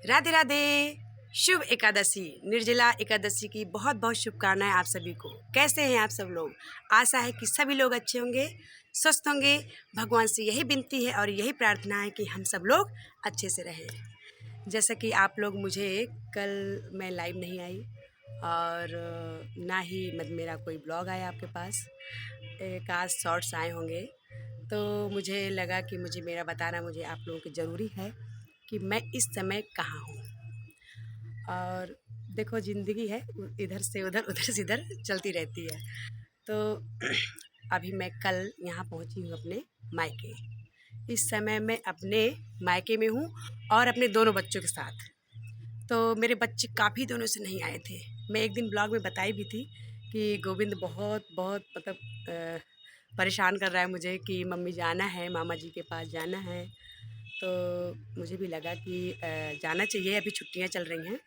राधे राधे। शुभ एकादशी, निर्जला एकादशी की बहुत बहुत शुभकामनाएं आप सभी को। कैसे हैं आप सब लोग? आशा है कि सभी लोग अच्छे होंगे, स्वस्थ होंगे। भगवान से यही विनती है और यही प्रार्थना है कि हम सब लोग अच्छे से रहें। जैसा कि आप लोग मुझे कल मैं लाइव नहीं आई और ना ही मेरा कोई ब्लॉग आया आपके पास। एक आध शॉर्ट्स आए होंगे, तो मुझे लगा कि मेरा बताना मुझे आप लोगों की ज़रूरी है कि मैं इस समय कहाँ हूँ। और देखो, ज़िंदगी है, इधर से उधर उधर से इधर चलती रहती है। तो अभी मैं कल यहाँ पहुँची हूँ अपने मायके। इस समय मैं अपने मायके में हूँ और अपने दोनों बच्चों के साथ। तो मेरे बच्चे काफ़ी दिनों से नहीं आए थे। मैं एक दिन ब्लॉग में बताई भी थी कि गोविंद बहुत बहुत परेशान कर रहा है मुझे कि मम्मी जाना है, मामा जी के पास जाना है। तो मुझे भी लगा कि जाना चाहिए, अभी छुट्टियां चल रही हैं।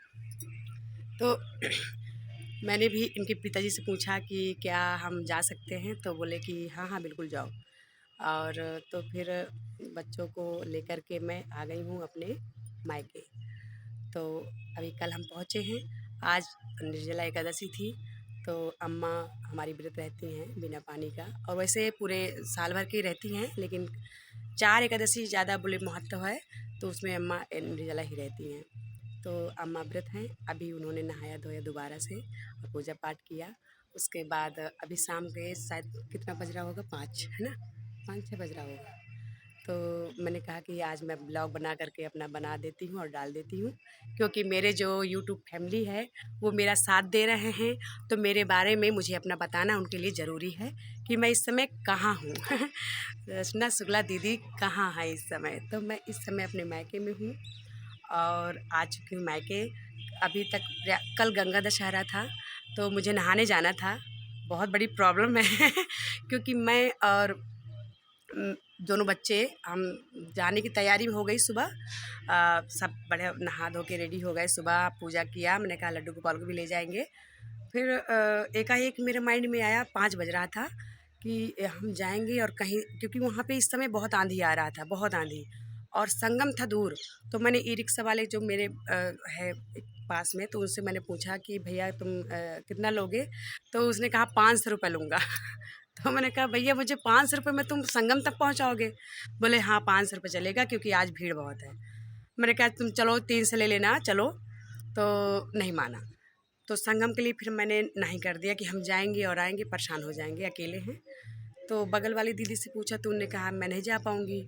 तो मैंने भी इनके पिताजी से पूछा कि क्या हम जा सकते हैं, तो बोले कि हाँ हाँ बिल्कुल जाओ। और तो फिर बच्चों को लेकर के मैं आ गई हूँ अपने मायके। तो अभी कल हम पहुँचे हैं। आज निर्जला एकादशी थी, तो अम्मा हमारी व्रत रहती हैं बिना पानी का, और वैसे पूरे साल भर की रहती हैं, लेकिन 4 एकादशी ज़्यादा बोले महत्व है, तो उसमें अम्मा निर्जला ही रहती हैं। तो अम्मा व्रत हैं। अभी उन्होंने नहाया धोया दोबारा से और पूजा पाठ किया। उसके बाद अभी शाम के शायद कितना बज रहा होगा, 5 है ना, 5-6 बज रहा होगा। तो मैंने कहा कि आज मैं ब्लॉग बना करके अपना बना देती हूँ और डाल देती हूँ, क्योंकि मेरे जो यूट्यूब फैमिली है वो मेरा साथ दे रहे हैं। तो मेरे बारे में मुझे अपना बताना उनके लिए ज़रूरी है कि मैं इस समय कहाँ हूँ। रचना शुक्ला दीदी कहाँ है इस समय? तो मैं इस समय अपने मायके में हूँ और आ चुकी हूँ मायके। अभी तक कल गंगा दशहरा था, तो मुझे नहाने जाना था। बहुत बड़ी प्रॉब्लम है क्योंकि मैं और दोनों बच्चे हम जाने की तैयारी हो गई सुबह। सब बढ़िया नहा धो के रेडी हो गए, सुबह पूजा किया। मैंने कहा लड्डू गोपाल को भी ले जाएंगे। फिर एकाएक मेरे माइंड में आया, 5 बज रहा था, कि हम जाएंगे और कहीं, क्योंकि वहाँ पे इस समय बहुत आंधी आ रहा था, बहुत आंधी, और संगम था दूर। तो मैंने ई रिक्शा वाले जो मेरे है पास में, तो उनसे मैंने पूछा कि भैया तुम कितना लोगे? तो उसने कहा 500 रुपये लूँगा। तो मैंने कहा भैया मुझे 500 रुपये में तुम संगम तक पहुँचाओगे? बोले हाँ 500 रुपये चलेगा, क्योंकि आज भीड़ बहुत है। मैंने कहा तुम चलो 300 ले लेना, चलो। तो नहीं माना। तो संगम के लिए फिर मैंने नहीं कर दिया कि हम जाएंगे और आएंगे, परेशान हो जाएंगे, अकेले हैं। तो बगल वाली दीदी से पूछा, तो उन्होंने कहा मैं नहीं जा पाऊँगी।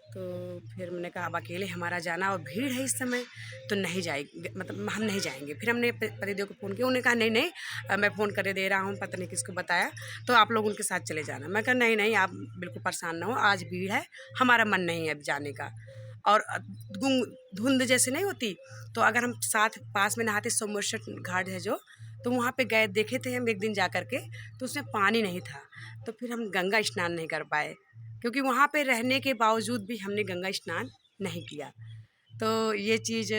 तो फिर मैंने कहा अब अकेले हमारा जाना और भीड़ है इस समय, तो नहीं जाएंगे, मतलब हम नहीं जाएंगे। फिर हमने पतिदेव को फ़ोन किया, उन्होंने कहा नहीं नहीं, मैं फ़ोन कर दे रहा हूँ, पता नहीं किसको बताया, तो आप लोग उनके साथ चले जाना। मैं कहा नहीं नहीं, आप बिल्कुल परेशान ना हो, आज भीड़ है, हमारा मन नहीं है अब जाने का। और धुंध जैसे नहीं होती, तो अगर हम साथ पास में नहाते, सोमेश्वर घाट है जो, तो वहाँ पे गए, देखे थे हम एक दिन जा कर के, तो उसमें पानी नहीं था। तो फिर हम गंगा स्नान नहीं कर पाए, क्योंकि वहाँ पे रहने के बावजूद भी हमने गंगा स्नान नहीं किया। तो ये चीज़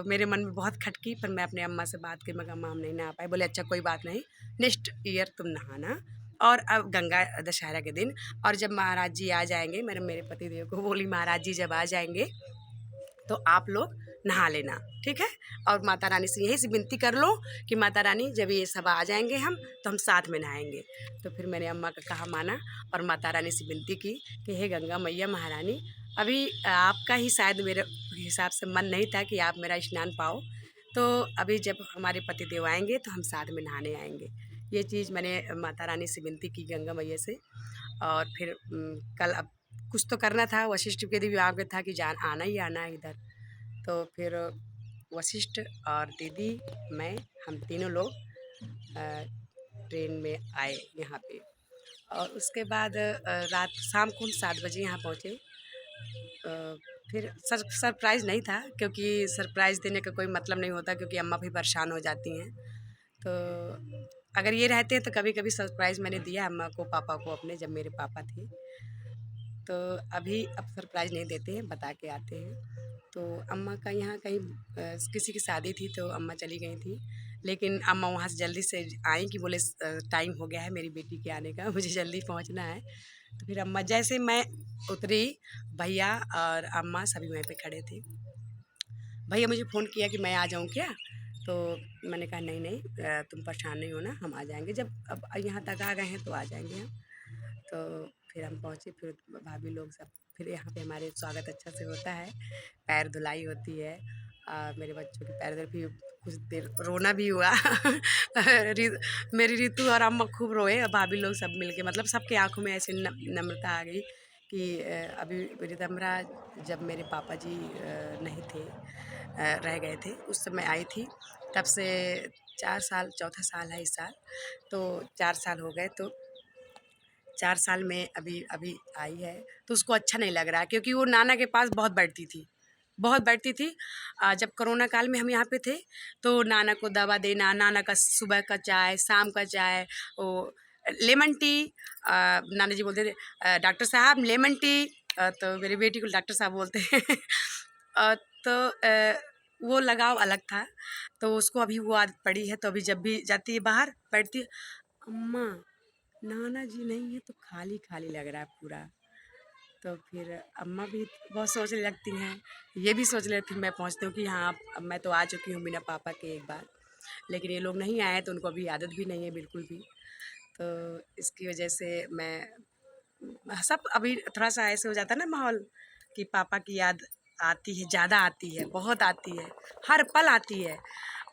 मेरे मन में बहुत खटकी, पर मैं अपने अम्मा से बात की, मैं कहा अम्मा हम नहीं नहा पाए। बोले अच्छा कोई बात नहीं, नेक्स्ट ईयर तुम नहाना, और अब गंगा दशहरा के दिन, और जब महाराज जी आ जाएंगे, मेरे पतिदेव को बोली महाराज जी जब आ जाएंगे तो आप लोग नहा लेना, ठीक है? और माता रानी से यही से विनती कर लो कि माता रानी जब ये सब आ जाएंगे हम, तो हम साथ में नहाएंगे। तो फिर मैंने अम्मा का कहा माना और माता रानी से विनती की कि हे गंगा मैया महारानी, अभी आपका ही शायद मेरे हिसाब से मन नहीं था कि आप मेरा स्नान पाओ, तो अभी जब हमारे पतिदेव आएंगे तो हम साथ में नहाने आएंगे। ये चीज़ मैंने माता रानी से विनती की, गंगा मैया से। और फिर कल अब कुछ तो करना था, वशिष्ठ के दिव्यांग में था कि जान आना ही आना है इधर। तो फिर वशिष्ठ और दीदी, मैं, हम तीनों लोग ट्रेन में आए यहाँ पे। और उसके बाद रात शाम को हम 7 बजे यहाँ पहुँचे। फिर सरप्राइज़ नहीं था, क्योंकि सरप्राइज़ देने का कोई मतलब नहीं होता, क्योंकि अम्मा भी परेशान हो जाती हैं। तो अगर ये रहते हैं तो कभी कभी सरप्राइज़ मैंने दिया अम्मा को, पापा को अपने, जब मेरे पापा थे। तो अभी अब सरप्राइज़ नहीं देते हैं, बता के आते हैं। तो अम्मा का यहाँ कहीं किसी की शादी थी, तो अम्मा चली गई थी। लेकिन अम्मा वहाँ से जल्दी से आई कि बोले टाइम हो गया है मेरी बेटी के आने का, मुझे जल्दी पहुँचना है। तो फिर अम्मा, जैसे मैं उतरी, भैया और अम्मा सभी वहीं पे खड़े थे। भैया मुझे फ़ोन किया कि मैं आ जाऊँ क्या? तो मैंने कहा नहीं नहीं, तुम परेशान नहीं होना, हम आ जाएँगे, जब अब यहाँ तक आ गए हैं तो आ जाएँगे हम। तो फिर हम पहुँचे, फिर भाभी लोग सब, फिर यहाँ पे हमारे स्वागत अच्छा से होता है, पैर धुलाई होती है। मेरे बच्चों के पैर धुल, फिर कुछ देर रोना भी हुआ। रि मेरी रितु और अम्मा खूब रोए, और भाभी लोग सब मिल के, मतलब सबकी आँखों में ऐसे नम्रता आ गई कि अभी रितम्भरा जब मेरे पापा जी नहीं थे, रह गए थे, उस समय आई थी। तब से 4 साल, चौथा साल है इस साल, तो 4 साल हो गए। तो 4 साल में अभी अभी आई है, तो उसको अच्छा नहीं लग रहा है, क्योंकि वो नाना के पास बहुत बैठती थी, बहुत बैठती थी। जब कोरोना काल में हम यहाँ पे थे, तो नाना को दवा देना, नाना का सुबह का चाय, शाम का चाय, वो लेमन टी, नाना जी बोलते थे डॉक्टर साहब लेमन टी, तो मेरी बेटी को डॉक्टर साहब बोलते हैं। अ, तो वो लगाव अलग था, तो उसको अभी वो आदत पड़ी है, तो अभी जब भी जाती है बाहर बैठती है, अम्मा नाना जी नहीं है तो खाली खाली लग रहा है पूरा। तो फिर अम्मा भी बहुत सोचने लगती हैं, ये भी सोच लेती, मैं पहुँचती हूँ कि हाँ अब मैं तो आ चुकी हूँ बिना पापा के एक बार, लेकिन ये लोग नहीं आए हैं, तो उनको अभी आदत भी नहीं है बिल्कुल भी। तो इसकी वजह से मैं सब अभी थोड़ा सा ऐसे हो जाता है ना माहौल, कि पापा की याद आती है, ज़्यादा आती है, बहुत आती है, हर पल आती है।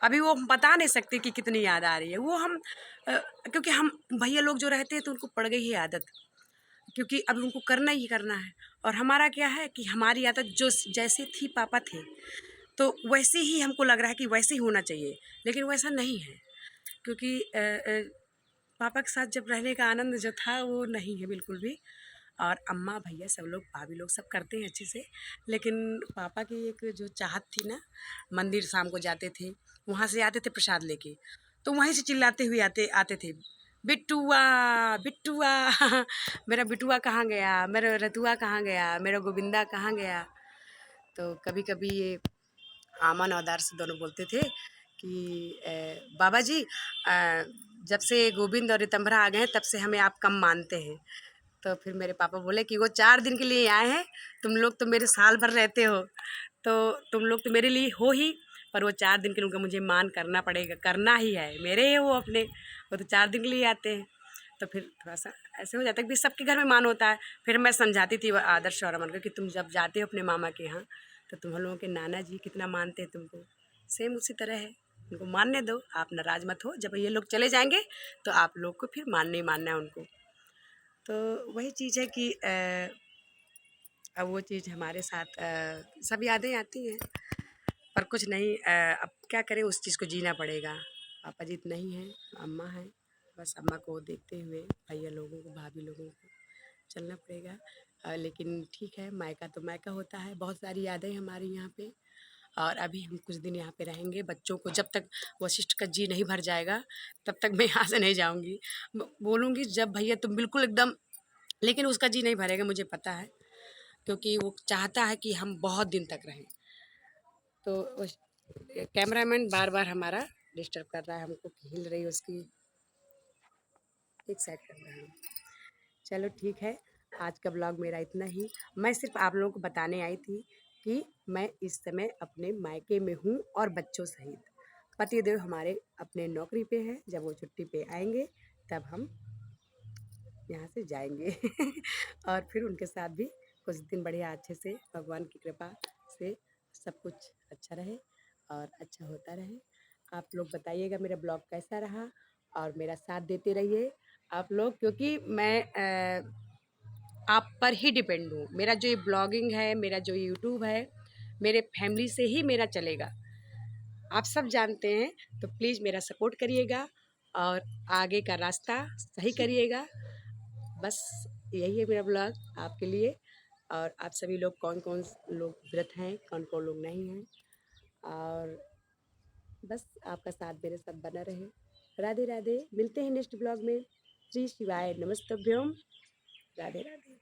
अभी वो हम बता नहीं सकते कि कितनी याद आ रही है, वो हम क्योंकि हम भैया लोग जो रहते हैं तो उनको पड़ गई है आदत, क्योंकि अब उनको करना ही करना है। और हमारा क्या है कि हमारी आदत जो जैसे थी पापा थे, तो वैसे ही हमको लग रहा है कि वैसे ही होना चाहिए, लेकिन वैसा नहीं है, क्योंकि पापा के साथ जब रहने का आनंद जो था वो नहीं है बिल्कुल भी। और अम्मा भैया सब लोग, भाभी लोग सब करते हैं अच्छे से, लेकिन पापा की एक जो चाहत थी ना, मंदिर शाम को जाते थे, वहाँ से आते थे प्रसाद लेके, तो वहीं से चिल्लाते हुए आते आते थे, बिट्टुआ बिट्टुआ। मेरा बिट्टुआ कहाँ गया, मेरा रतुआ कहाँ गया, मेरा गोविंदा कहाँ गया। तो कभी कभी ये आमन और दर्श दोनों बोलते थे कि बाबा जी, जब से गोविंद और रितंभरा आ गए हैं तब से हमें आप कम मानते हैं। तो फिर मेरे पापा बोले कि वो 4 दिन के लिए आए हैं, तुम लोग तो मेरे साल भर रहते हो, तो तुम लोग तो मेरे लिए हो ही, पर वो 4 दिन के लिए उनका मुझे मान करना पड़ेगा, करना ही है, मेरे हैं वो अपने, वो तो 4 दिन के लिए आते हैं। तो फिर थोड़ा सा ऐसे हो जाता है कि सबके घर में मान होता है। फिर मैं समझाती थी वो आदर्श और अमन को कि तुम जब जाते हो अपने मामा के यहाँ, तो तुम लोगों के नाना जी कितना मानते हैं तुमको, सेम उसी तरह है, उनको मानने दो, आप नाराज़ मत हो, जब ये लोग चले जाएंगे तो आप लोग को फिर मानना ही मानना है उनको। तो वही चीज़ है कि अब वो चीज़ हमारे साथ सब यादें आती हैं, पर कुछ नहीं, अब क्या करें, उस चीज़ को जीना पड़ेगा। पापा जी तो नहीं हैं, अम्मा हैं, बस अम्मा को देखते हुए भैया लोगों को, भाभी लोगों को चलना पड़ेगा। लेकिन ठीक है, मायका तो मायका होता है, बहुत सारी यादें हमारी यहाँ पे। और अभी हम कुछ दिन यहाँ पे रहेंगे, बच्चों को जब तक वशिष्ठ का जी नहीं भर जाएगा तब तक मैं यहाँ से नहीं जाऊँगी। बोलूँगी जब भैया तुम बिल्कुल एकदम, लेकिन उसका जी नहीं भरेगा, मुझे पता है, क्योंकि वो चाहता है कि हम बहुत दिन तक रहें। तो कैमरामैन बार बार हमारा डिस्टर्ब कर रहा है हमको, कि हिल रही है उसकी, एक साइड कर रहा है। चलो ठीक है, आज का ब्लॉग मेरा इतना ही। मैं सिर्फ आप लोगों को बताने आई थी कि मैं इस समय अपने मायके में हूँ और बच्चों सहित। पतिदेव हमारे अपने नौकरी पे हैं, जब वो छुट्टी पे आएंगे तब हम यहाँ से जाएंगे। और फिर उनके साथ भी कुछ दिन बढ़िया अच्छे से, भगवान की कृपा से सब कुछ अच्छा रहे और अच्छा होता रहे। आप लोग बताइएगा मेरा ब्लॉग कैसा रहा, और मेरा साथ देते रहिए आप लोग, क्योंकि मैं आप पर ही डिपेंड हूँ। मेरा जो ये ब्लॉगिंग है, मेरा जो यूट्यूब है, मेरे फैमिली से ही मेरा चलेगा, आप सब जानते हैं। तो प्लीज़ मेरा सपोर्ट करिएगा और आगे का रास्ता सही करिएगा। बस यही है मेरा ब्लॉग आपके लिए। और आप सभी लोग कौन कौन लोग व्रत हैं, कौन कौन लोग नहीं हैं, और बस आपका साथ मेरे साथ बना रहे। राधे राधे, मिलते हैं नेक्स्ट ब्लॉग में। श्री शिवाय नमस्तभ्यम। राधे राधे।